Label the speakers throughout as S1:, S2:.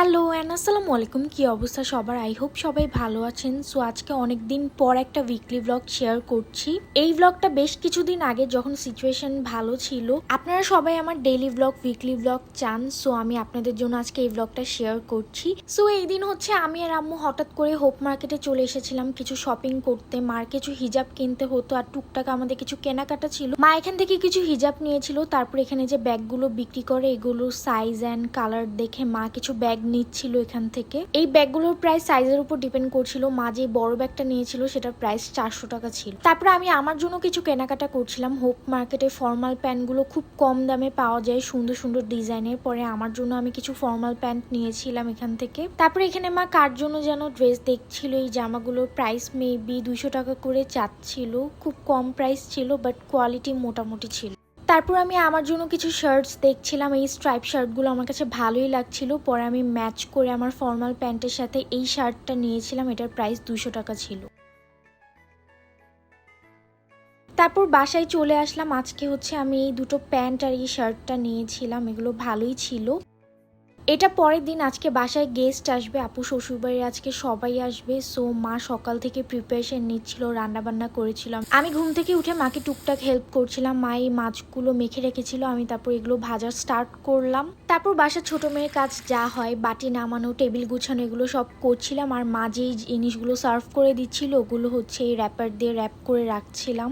S1: Hello and আসসালামু আলাইকুম। কি অবস্থা সবার? আই হোপ সবাই ভালো আছেন। সো আজকে অনেক দিন পর একটা উইকলি ব্লগ শেয়ার করছি। এই ব্লগটা বেশ কিছুদিন আগে যখন সিচুয়েশন ভালো ছিল। আপনারা সবাই আমার ডেইলি ব্লগ উইকলি ব্লগ চান, সো আমি আপনাদের জন্য আজকে এই ব্লগটা শেয়ার করছি। সো এই দিন হচ্ছে আমি আর আম্মু হঠাৎ করে হোপ মার্কেটে চলে এসেছিলাম কিছু শপিং করতে। মার কিছু হিজাব কিনতে হতো আর টুকটাক আমাদের কিছু কেনাকাটা ছিল। মা এখান থেকে কিছু হিজাব নিয়েছিল, তারপর এখানে যে ব্যাগগুলো বিক্রি করে এগুলো সাইজ অ্যান্ড কালার দেখে মা কিছু ব্যাগ নিচ্ছিল এখান থেকে। এই ব্যাগগুলোর প্রাইস সাইজের উপর ডিপেন্ড করছিল। মা যে বড় ব্যাগটা নিয়েছিল সেটার প্রাইস 400 টাকা ছিল। তারপরে আমি আমার জন্য কিছু কেনাকাটা করছিলাম। হোপ মার্কেটে ফর্মাল প্যান্টগুলো খুব কম দামে পাওয়া যায়, সুন্দর সুন্দর ডিজাইনের। পরে আমার জন্য আমি কিছু ফর্মাল প্যান্ট নিয়েছিলাম এখান থেকে। তারপরে এখানে মা কার জন্য যেন ড্রেস দেখছিল। এই জামাগুলোর প্রাইস মেবি 200 টাকা করে চাচ্ছিল। খুব কম প্রাইস ছিল, বাট কোয়ালিটি মোটামুটি ছিল। তারপর আমি আমার জন্য কিছু শার্টস দেখছিলাম। এই স্ট্রাইপ শার্টগুলো আমার কাছে ভালোই লাগছিল। পরে আমি ম্যাচ করে আমার ফর্মাল প্যান্টের সাথে এই শার্টটা নিয়েছিলাম। এটার প্রাইস 200 টাকা ছিল। তারপর বাসায় চলে আসলাম। আজকে হচ্ছে আমি এই দুটো প্যান্ট আর এই শার্টটা নিয়েছিলাম, এগুলো ভালোই ছিল। এটা পরের দিন আজকে বাসায় গেস্ট আসবে, আপু শ্বশুরবাড়ির আজকে সবাই আসবে। সো মা সকাল থেকে প্রিপারেশন নিচ্ছিল, রান্না বান্না করেছিলাম। আমি ঘুম থেকে উঠে মাকে টুকটাক হেল্প করছিলাম। মা এই মাছগুলো মেখে রেখেছিল, আমি তারপর এগুলো ভাজা স্টার্ট করলাম। তারপর বাসার ছোট মেয়ের কাজ যা হয়, বাটি নামানো, টেবিল গুছানো, এগুলো সব করছিলাম। আর মা যেই জিনিসগুলো সার্ভ করে দিচ্ছিল ওগুলো হচ্ছে এই র্যাপার দিয়ে র্যাপ করে রাখছিলাম।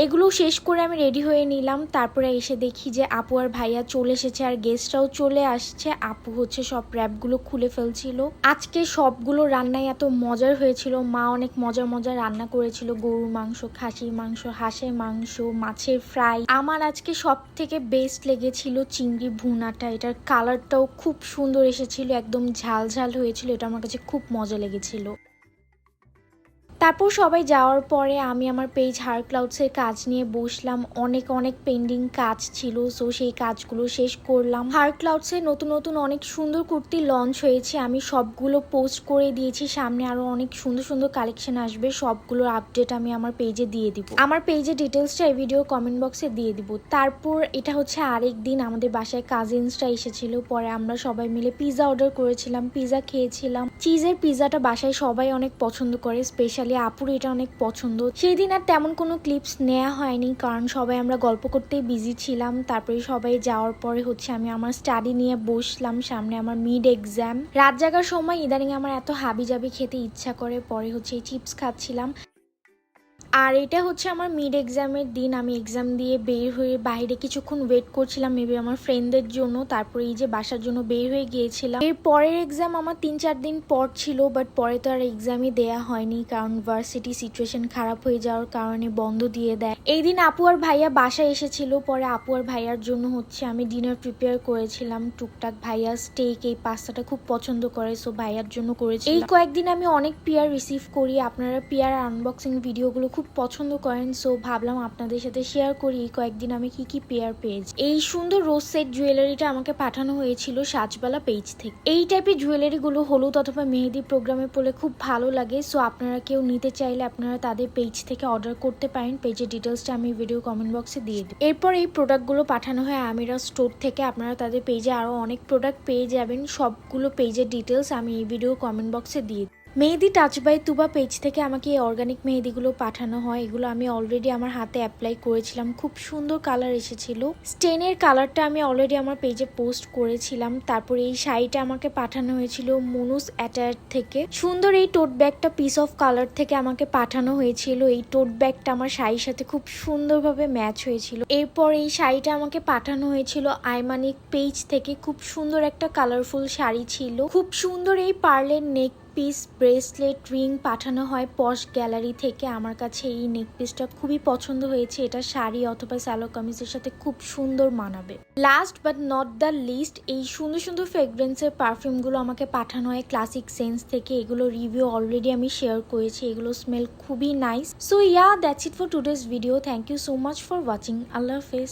S1: এগুলো শেষ করে আমি রেডি হয়ে নিলাম। তারপরে এসে দেখি যে আপু আর ভাইয়া চলে এসেছে আর গেস্টরাও চলে আসছে। আপু হচ্ছে সব র্যাপগুলো খুলে ফেলছিল। আজকে সবগুলো রান্নাই এত মজার হয়েছিল। মা অনেক মজার মজার রান্না করেছিল, গরুর মাংস, খাসির মাংস, হাঁসের মাংস, মাছের ফ্রাই। আমার আজকে সব থেকে বেস্ট লেগেছিল চিংড়ি ভুনাটা। এটার কালারটাও খুব সুন্দর এসেছিল, একদম ঝাল ঝাল হয়েছিল। এটা আমার কাছে খুব মজা লেগেছিল। তারপর সবাই যাওয়ার পরে আমি আমার পেজ হার ক্লাউডসের কাজ নিয়ে বসলাম। অনেক অনেক পেন্ডিং কাজ ছিল, সো সেই কাজগুলো শেষ করলাম। হার ক্লাউডসে নতুন নতুন অনেক সুন্দর কুর্তি লঞ্চ হয়েছে, আমি সবগুলো পোস্ট করে দিয়েছি। সামনে আরো অনেক সুন্দর সুন্দর কালেকশন আসবে, সবগুলোর আপডেট আমি আমার পেজে দিয়ে দিব। আমার পেজের ডিটেলসটা এই ভিডিও কমেন্ট বক্সে দিয়ে দিব। তারপর এটা হচ্ছে আরেক দিন আমাদের বাসায় কাজিনসরা এসেছিল। পরে আমরা সবাই মিলে পিৎজা অর্ডার করেছিলাম, পিৎজা খেয়েছিলাম। চিজের পিৎজাটা বাসায় সবাই অনেক পছন্দ করে, স্পেশালি আপুর এটা অনেক পছন্দ। সেই দিন আর তেমন কোনো ক্লিপস নেওয়া হয়নি, কারণ সবাই আমরা গল্প করতেই বিজি ছিলাম। তারপরে সবাই যাওয়ার পরে হচ্ছে আমি আমার স্টাডি নিয়ে বসলাম। সামনে আমার মিড এক্সাম। রাত জাগার সময় ইদানিং আমার এত হাবি জাবি খেতে ইচ্ছা করে। পরে হচ্ছে এই চিপস খাচ্ছিলাম। আর এটা হচ্ছে আমার মিড এক্সামের দিন। আমি এক্সাম দিয়ে বের হয়ে বাইরে কিছুক্ষণ ওয়েট করছিলাম মেবি আমার ফ্রেন্ডদের জন্য। তারপরে এই যে বাসার জন্য বের হয়ে গিয়েছিলাম। এর পরের এক্সাম আমার 3-4 দিন পর ছিল, বাট পরে তো আর এক্সামই দেয়া হয়নি, কারণ ভার্সিটি সিচুয়েশন খারাপ হয়ে যাওয়ার কারণে বন্ধ দিয়ে দেয়। এই দিন আপু আর ভাইয়া বাসায় এসেছিল। পরে আপু আর ভাইয়ার জন্য হচ্ছে আমি ডিনার প্রিপেয়ার করেছিলাম টুকটাক। ভাইয়া স্টেক এই পাস্তাটা খুব পছন্দ করে, সো ভাইয়ার জন্য করেছি। এই কয়েকদিন আমি অনেক পিয়ার রিসিভ করি, আপনারা পিয়ার আনবক্সিং ভিডিওগুলো খুব পছন্দ করেন, সো ভাবলাম আপনাদের সাথে শেয়ার করি এই কয়েকদিন আমি কি কি পেয়ার পেয়েছি। এই সুন্দর রোজ সেট জুয়েলারিটা আমাকে পাঠানো হয়েছিল সাজবালা পেজ থেকে। এই টাইপের জুয়েলারিগুলো হলুদ অথবা মেহেদি প্রোগ্রামে পড়লে খুব ভালো লাগে, সো আপনারা কেউ নিতে চাইলে আপনারা তাদের পেজ থেকে অর্ডার করতে পারেন। পেজের ডিটেলসটা আমি ভিডিও কমেন্ট বক্সে দিয়ে দিই। এরপর এই প্রোডাক্টগুলো পাঠানো হয় আমিরা স্টোর থেকে। আপনারা তাদের পেজে আরও অনেক প্রোডাক্ট পেয়ে যাবেন, সবগুলো পেজের ডিটেলস আমি এই ভিডিও কমেন্ট বক্সে দিয়ে দিই। মেহেদি টাচ বাই তুবা পেজ থেকে আমাকে এই অর্গানিক মেহেদিগুলো পাঠানো হয়। এগুলো আমি অলরেডি আমার হাতে অ্যাপ্লাই করেছিলাম, খুব সুন্দর কালার এসেছিল। স্টেনের কালারটা আমি অলরেডি আমার পেজে পোস্ট করেছিলাম। তারপরে এই শাড়িটা আমাকে পাঠানো হয়েছিল মনুস অ্যাটায়ার থেকে। সুন্দর এই টোট ব্যাগটা পিস অফ কালার থেকে আমাকে পাঠানো হয়েছিল। এই টোট ব্যাগটা আমার শাড়ির সাথে খুব সুন্দরভাবে ম্যাচ হয়েছিল। এরপর এই শাড়িটা আমাকে পাঠানো হয়েছিল আইমানিক পেজ থেকে। খুব সুন্দর একটা কালারফুল শাড়ি ছিল। খুব সুন্দর এই পার্লের নেক পিস, ব্রেসলেট, রিং পাঠানো হয় পশ গ্যালারি থেকে। আমার কাছে এই নেক পিসটা খুবই পছন্দ হয়েছে, এটা শাড়ি অথবা সালোয়ার কামিজের সাথে খুব সুন্দর মানাবে। Last but not the least, এই সুন্দর সুন্দর ফ্রেগরেন্সের পারফিউমগুলো আমাকে পাঠানো হয় ক্লাসিক সেন্স থেকে। এগুলো রিভিউ অলরেডি আমি শেয়ার করেছি, এগুলো স্মেল খুবই nice. So yeah, that's it for today's video. Thank you so much for watching. আল্লাহ হাফেজ।